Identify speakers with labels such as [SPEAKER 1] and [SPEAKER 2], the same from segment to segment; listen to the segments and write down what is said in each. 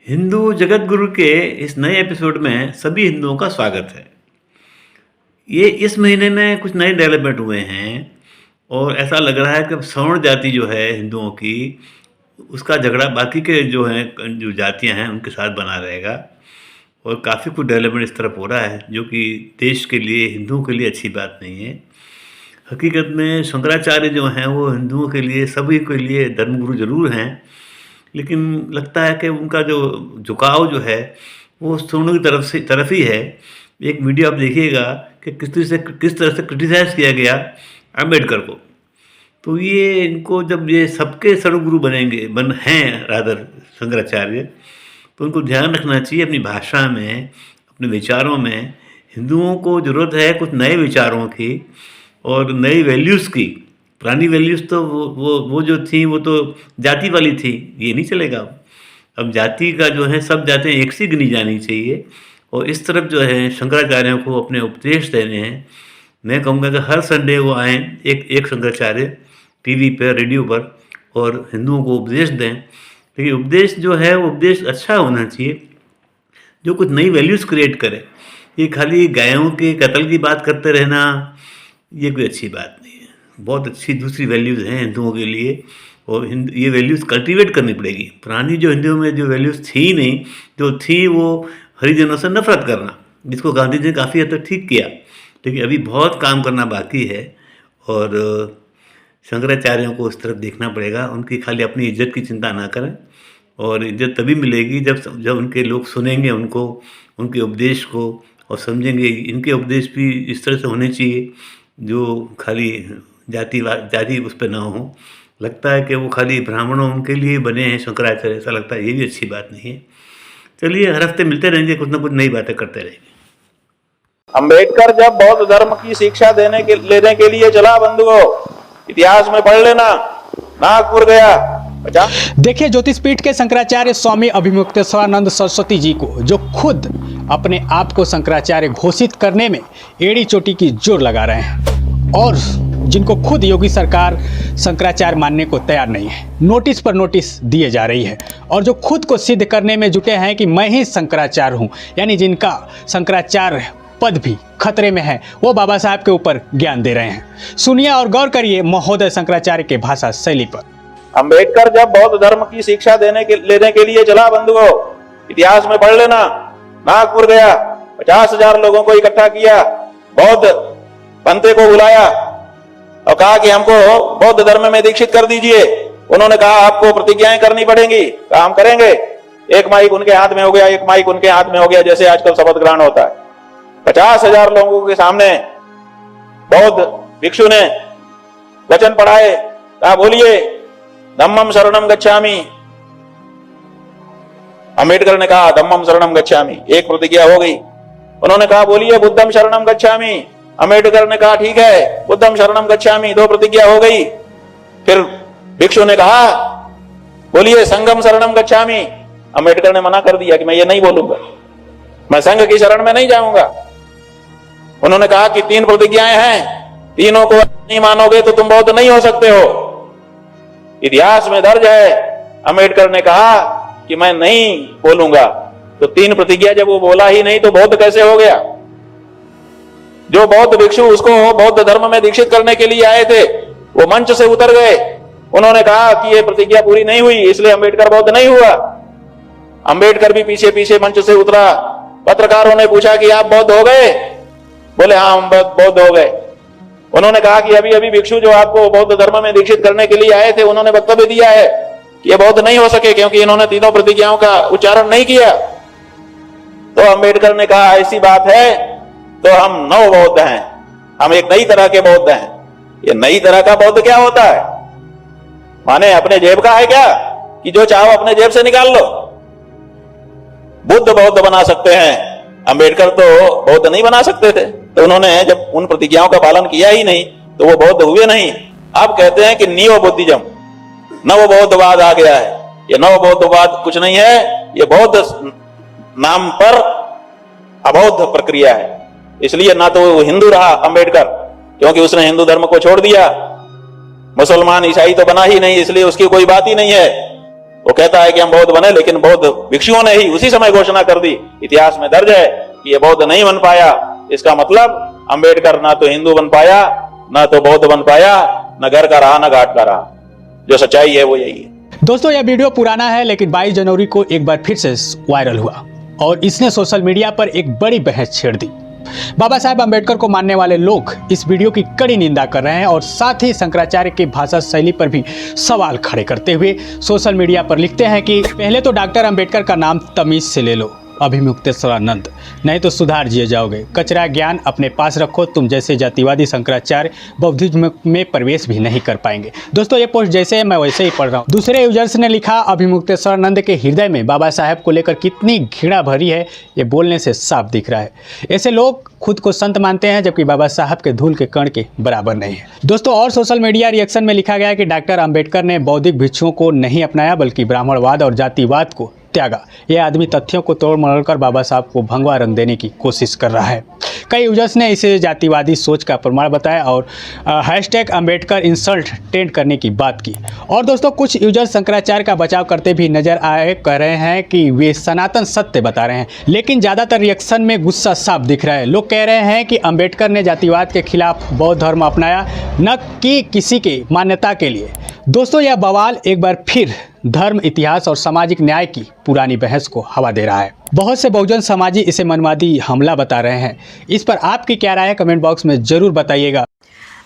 [SPEAKER 1] हिंदू जगत गुरु के इस नए एपिसोड में सभी हिंदुओं का स्वागत है। ये इस महीने में कुछ नए डेवलपमेंट हुए हैं और ऐसा लग रहा है कि अब सवर्ण जाति जो है हिंदुओं की, उसका झगड़ा बाकी के जो जातियां हैं उनके साथ बना रहेगा और काफ़ी कुछ डेवलपमेंट इस तरफ हो रहा है जो कि देश के लिए, हिंदुओं के लिए अच्छी बात नहीं है। हकीकत में शंकराचार्य जो हैं वो हिंदुओं के लिए, सभी के लिए धर्मगुरु ज़रूर हैं, लेकिन लगता है कि उनका जो झुकाव जो है वो सवर्णों की तरफ ही है। एक वीडियो आप देखिएगा कि किस तरह से क्रिटिसाइज़ किया गया अम्बेडकर को। तो ये इनको जब ये सबके सर्वगुरु बन हैं रादर शंकराचार्य, तो उनको ध्यान रखना चाहिए अपनी भाषा में, अपने विचारों में। हिंदुओं को ज़रूरत है कुछ नए विचारों की और नई वैल्यूज़ की। पुरानी वैल्यूज़ तो वो जो थी वो तो जाति वाली थी, ये नहीं चलेगा। अब जाति का जो है, सब जातियाँ एक सी गिनी जानी चाहिए और इस तरफ जो है शंकराचार्यों को अपने उपदेश देने हैं। मैं कहूँगा कि हर संडे वो आएँ एक शंकराचार्य टीवी पर, रेडियो पर, और हिंदुओं को उपदेश दें। लेकिन उपदेश जो है वो उपदेश अच्छा होना चाहिए जो कुछ नई वैल्यूज़ क्रिएट करे। ये खाली गायों के कत्ल की बात करते रहना, ये कोई अच्छी बात नहीं है। बहुत अच्छी दूसरी वैल्यूज़ हैं हिंदुओं के लिए और ये वैल्यूज़ कल्टीवेट करनी पड़ेगी। पुरानी जो हिंदुओं में जो वैल्यूज़ थी नहीं, जो थी वो हरिजनों से नफरत करना, जिसको गांधी जी ने काफ़ी हद तक ठीक किया, लेकिन अभी बहुत काम करना बाकी है और शंकराचार्यों को उस तरफ देखना पड़ेगा। उनकी खाली अपनी इज्जत की चिंता ना करें और इज्जत तभी मिलेगी जब उनके लोग सुनेंगे उनको, उनके उपदेश को, और समझेंगे इनके उपदेश भी इस तरह से होने चाहिए जो खाली जाति उस पर ना हो। लगता है कि वो खाली ब्राह्मणों उनके लिए बने हैं शंकराचार्य, ऐसा लगता है। ये भी अच्छी बात नहीं है। चलिए, हर हफ्ते मिलते रहेंगे, कुछ ना कुछ नई बातें करते रहेंगे।
[SPEAKER 2] अंबेडकर जब बौद्ध धर्म की शिक्षा लेने के लिए चला, बंधुओं, इतिहास में पढ़ लेना, नागपुर गया।
[SPEAKER 3] देखिए, ज्योतिषपीठ के शंकराचार्य स्वामी अभिमुक्तेश्वरानंद सरस्वती जी को, जो खुद अपने आप को शंकराचार्य घोषित करने में एड़ी चोटी की जोर लगा रहे हैं और जिनको खुद योगी सरकार शंकराचार्य मानने को तैयार नहीं है, नोटिस पर नोटिस दिए जा रही है, और जो खुद को सिद्ध करने में जुटे हैं कि मैं ही शंकराचार्य हूं, यानी जिनका शंकराचार्य पद भी खतरे में है, वो बाबा साहब के ऊपर ज्ञान दे रहे हैं। सुनिए और गौर करिए महोदय शंकराचार्य के भाषा शैली पर।
[SPEAKER 2] अंबेडकर जब बौद्ध धर्म की शिक्षा लेने के लिए चला, बंधुओं, इतिहास में पढ़ लेना, नागपुर गया, 50,000 लोगों को इकट्ठा किया, बौद्ध पंथे को बुलाया और कहा कि हमको बौद्ध धर्म में दीक्षित कर दीजिए। उन्होंने कहा आपको प्रतिज्ञाएं करनी पड़ेंगी। कहा हम करेंगे। एक माइक उनके हाथ में हो गया, एक माइक उनके हाथ में हो गया, जैसे आजकल शपथ ग्रहण होता है। 50,000 लोगों के सामने बौद्ध भिक्षु ने वचन पढ़ाए। कहा बोलिए धम्मम शरणम गच्छामि। अंबेडकर ने कहा धम्मम शरणम गच्छामि, एक प्रतिज्ञा हो गई। उन्होंने कहा बोलिए बुद्धम शरणम गच्छामि। अंबेडकर ने कहा ठीक है, बुद्धम शरणम गच्छामि, 2 प्रतिज्ञा हो गई। फिर भिक्षु ने कहा बोलिए संघम शरणम गच्छामि। अंबेडकर ने मना कर दिया कि मैं ये नहीं बोलूंगा, मैं संघ की शरण में नहीं जाऊंगा। उन्होंने कहा कि 3 प्रतिज्ञाएं हैं, तीनों को नहीं मानोगे तो तुम बौद्ध नहीं हो सकते हो। इतिहास में दर्ज है, अंबेडकर ने कहा कि मैं नहीं बोलूंगा। तो 3 प्रतिज्ञा जब वो बोला ही नहीं तो बौद्ध कैसे हो गया? जो बौद्ध भिक्षु उसको बौद्ध धर्म में दीक्षित करने के लिए आए थे, वो मंच से उतर गए। उन्होंने कहा कि ये प्रतिज्ञा पूरी नहीं हुई, इसलिए अंबेडकर बौद्ध नहीं हुआ। अंबेडकर भी पीछे पीछे मंच से उतरा। पत्रकारों ने पूछा कि आप बौद्ध हो गए? बोले हाँ, हम बौद्ध हो गए। उन्होंने कहा कि अभी अभी भिक्षु जो आपको बौद्ध धर्म में दीक्षित करने के लिए आए थे, उन्होंने वक्तव्य दिया है कि ये बौद्ध नहीं हो सके क्योंकि इन्होंने तीनों प्रतिज्ञाओं का उच्चारण नहीं किया। तो अंबेडकर ने कहा ऐसी बात है तो हम नव बौद्ध हैं, हम एक नई तरह के बौद्ध हैं। ये नई तरह का बौद्ध क्या होता है? माने अपने जेब का है क्या कि जो चाहो अपने जेब से निकाल लो? बुद्ध बौद्ध बना सकते हैं, अंबेडकर तो बौद्ध नहीं बना सकते थे। तो उन्होंने जब उन प्रतिज्ञाओं का पालन किया ही नहीं तो वो बौद्ध हुए नहीं। अब कहते हैं कि नियो बुद्धिज्म, नव बौद्धवाद आ गया है। ये नव बौद्धवाद कुछ नहीं है, ये बौद्ध नाम पर अबौद्ध प्रक्रिया है। इसलिए ना तो वो हिंदू रहा अंबेडकर, क्योंकि उसने हिंदू धर्म को छोड़ दिया। मुसलमान ईसाई तो बना ही नहीं, इसलिए उसकी कोई बात ही नहीं है। वो कहता है कि हम बौद्ध बने, लेकिन बौद्ध भिक्षुओं ने ही उसी समय घोषणा कर दी, इतिहास में दर्ज है कि ये बौद्ध नहीं बन पाया। इसका मतलब अंबेडकर ना तो हिंदू बन पाया, ना तो बौद्ध बन पाया, न घर का रहा, न घाट का रहा। जो सच्चाई है वो यही है।
[SPEAKER 3] दोस्तों, यह वीडियो पुराना है, लेकिन 22 जनवरी को एक बार फिर से वायरल हुआ और इसने सोशल मीडिया पर एक बड़ी बहस छेड़ दी। बाबा साहेब अम्बेडकर को मानने वाले लोग इस वीडियो की कड़ी निंदा कर रहे हैं और साथ ही शंकराचार्य की भाषा शैली पर भी सवाल खड़े करते हुए सोशल मीडिया पर लिखते हैं कि पहले तो डॉक्टर अम्बेडकर का नाम तमीज से ले लो, अभिमुक्तेश्वरानंद, नहीं तो सुधार जिए जाओगे। कचरा ज्ञान अपने पास रखो, तुम जैसे जातिवादी शंकराचार्य बौद्धिज्म में प्रवेश भी नहीं कर पाएंगे। दोस्तों, ये पोस्ट जैसे है मैं वैसे ही पढ़ रहा हूँ। दूसरे यूजर्स ने लिखा, अभिमुक्तेश्वरानंद के हृदय में बाबा साहेब को लेकर कितनी घृणा भरी है, ये बोलने से साफ दिख रहा है। ऐसे लोग खुद को संत मानते हैं, जबकि बाबा साहब के धूल के कण के बराबर नहीं है। दोस्तों, और सोशल मीडिया रिएक्शन में लिखा गया है कि डॉक्टर अम्बेडकर ने बौद्धिक भिक्षुओं को नहीं अपनाया, बल्कि ब्राह्मणवाद और जातिवाद को त्यागा। यह आदमी तथ्यों को तोड़ मरोड़ कर बाबा साहब को भगवा रंग देने की कोशिश कर रहा है। कई यूजर्स ने इसे जातिवादी सोच का प्रमाण बताया और हैशटैग अम्बेडकर इंसल्ट ट्रेंड करने की बात की। और दोस्तों, कुछ यूजर्स शंकराचार्य का बचाव करते भी नजर आए, कह रहे हैं कि वे सनातन सत्य बता रहे हैं, लेकिन ज़्यादातर रिएक्शन में गुस्सा साफ दिख रहा है। लोग कह रहे हैं कि अम्बेडकर ने जातिवाद के खिलाफ बौद्ध धर्म अपनाया, न कि किसी के मान्यता के लिए। दोस्तों, यह बवाल एक बार फिर धर्म, इतिहास और सामाजिक न्याय की पुरानी बहस को हवा दे रहा है। बहुत से बहुजन समाजी इसे मनवादी हमला बता रहे हैं। इस पर आपकी क्या राय है, कमेंट बॉक्स में जरूर बताइएगा।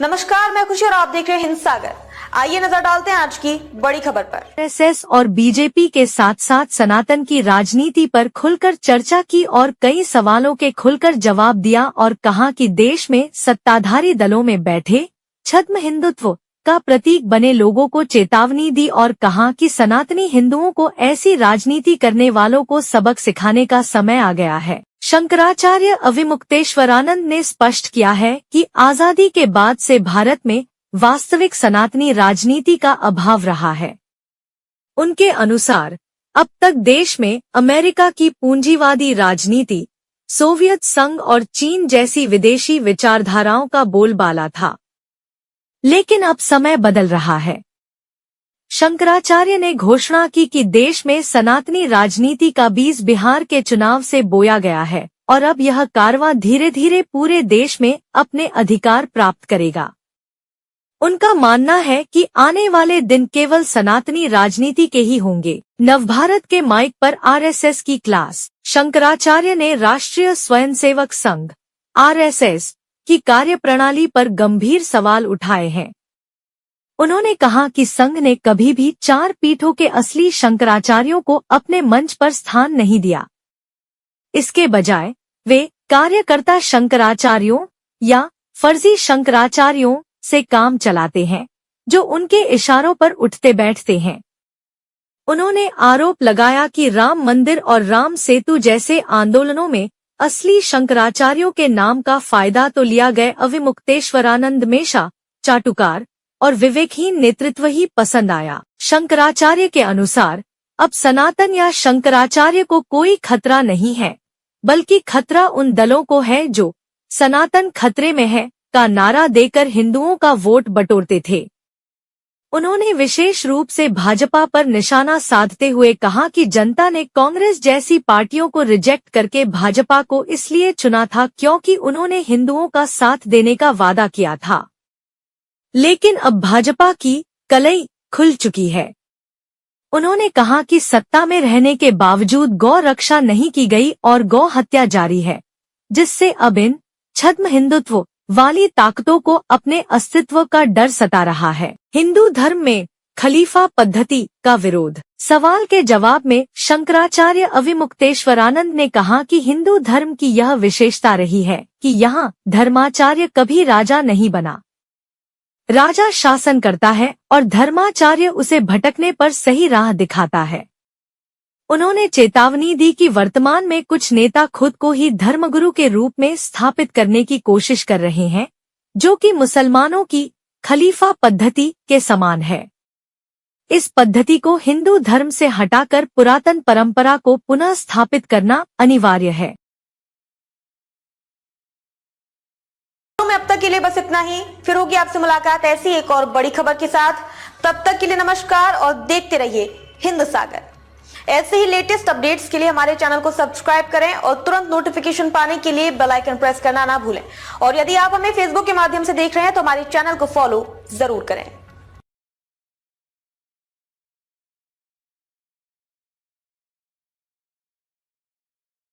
[SPEAKER 4] नमस्कार, मैं खुशी और आप देख रहे हैं हिंद सागर। आइए नजर डालते हैं आज की बड़ी खबर पर।
[SPEAKER 5] आरएसएस और बीजेपी के साथ साथ सनातन की राजनीति पर खुलकर चर्चा की और कई सवालों के खुलकर जवाब दिया और कहा कि देश में सत्ताधारी दलों में बैठे छद्म हिंदुत्व का प्रतीक बने लोगों को चेतावनी दी और कहा कि सनातनी हिंदुओं को ऐसी राजनीति करने वालों को सबक सिखाने का समय आ गया है। शंकराचार्य अविमुक्तेश्वरानंद ने स्पष्ट किया है कि आजादी के बाद से भारत में वास्तविक सनातनी राजनीति का अभाव रहा है। उनके अनुसार अब तक देश में अमेरिका की पूंजीवादी राजनीति, सोवियत संघ और चीन जैसी विदेशी विचारधाराओं का बोलबाला था, लेकिन अब समय बदल रहा है। शंकराचार्य ने घोषणा की कि देश में सनातनी राजनीति का बीज बिहार के चुनाव से बोया गया है और अब यह कारवां धीरे धीरे पूरे देश में अपने अधिकार प्राप्त करेगा। उनका मानना है कि आने वाले दिन केवल सनातनी राजनीति के ही होंगे। नवभारत के माइक पर आरएसएस की क्लास। शंकराचार्य ने राष्ट्रीय स्वयंसेवक संघ आरएसएस की कार्यप्रणाली पर गंभीर सवाल उठाए हैं। उन्होंने कहा कि संघ ने कभी भी 4 पीठों के असली शंकराचार्यों को अपने मंच पर स्थान नहीं दिया। इसके बजाय वे कार्यकर्ता शंकराचार्यों या फर्जी शंकराचार्यों से काम चलाते हैं, जो उनके इशारों पर उठते बैठते हैं। उन्होंने आरोप लगाया कि राम मंदिर और राम सेतु जैसे आंदोलनों में असली शंकराचार्यों के नाम का फायदा तो लिया गया। अविमुक्तेश्वरानंद हमेशा चाटुकार और विवेकहीन नेतृत्व ही पसंद आया। शंकराचार्य के अनुसार अब सनातन या शंकराचार्य को कोई खतरा नहीं है, बल्कि खतरा उन दलों को है जो सनातन खतरे में है का नारा देकर हिंदुओं का वोट बटोरते थे। उन्होंने विशेष रूप से भाजपा पर निशाना साधते हुए कहा कि जनता ने कांग्रेस जैसी पार्टियों को रिजेक्ट करके भाजपा को इसलिए चुना था क्योंकि उन्होंने हिंदुओं का साथ देने का वादा किया था, लेकिन अब भाजपा की कलई खुल चुकी है। उन्होंने कहा कि सत्ता में रहने के बावजूद गौ रक्षा नहीं की गई और गौ हत्या जारी है, जिससे अब इन छद्म हिंदुत्व वाली ताकतों को अपने अस्तित्व का डर सता रहा है। हिंदू धर्म में खलीफा पद्धति का विरोध। सवाल के जवाब में शंकराचार्य अविमुक्तेश्वरानंद ने कहा कि हिंदू धर्म की यह विशेषता रही है कि यहाँ धर्माचार्य कभी राजा नहीं बना। राजा शासन करता है और धर्माचार्य उसे भटकने पर सही राह दिखाता है। उन्होंने चेतावनी दी कि वर्तमान में कुछ नेता खुद को ही धर्मगुरु के रूप में स्थापित करने की कोशिश कर रहे हैं, जो कि मुसलमानों की खलीफा पद्धति के समान है। इस पद्धति को हिंदू धर्म से हटाकर पुरातन परंपरा को पुनः स्थापित करना अनिवार्य है।
[SPEAKER 4] में अब तक के लिए बस इतना ही। फिर होगी आपसे मुलाकात ऐसी एक और बड़ी खबर के साथ। तब तक के लिए नमस्कार और देखते रहिए हिंद सागर। ऐसे ही लेटेस्ट अपडेट्स के लिए हमारे चैनल को सब्सक्राइब करें और तुरंत नोटिफिकेशन पाने के लिए बेल आइकन प्रेस करना ना भूलें। और यदि आप हमें फेसबुक के माध्यम से देख रहे हैं तो हमारे चैनल को फॉलो जरूर करें।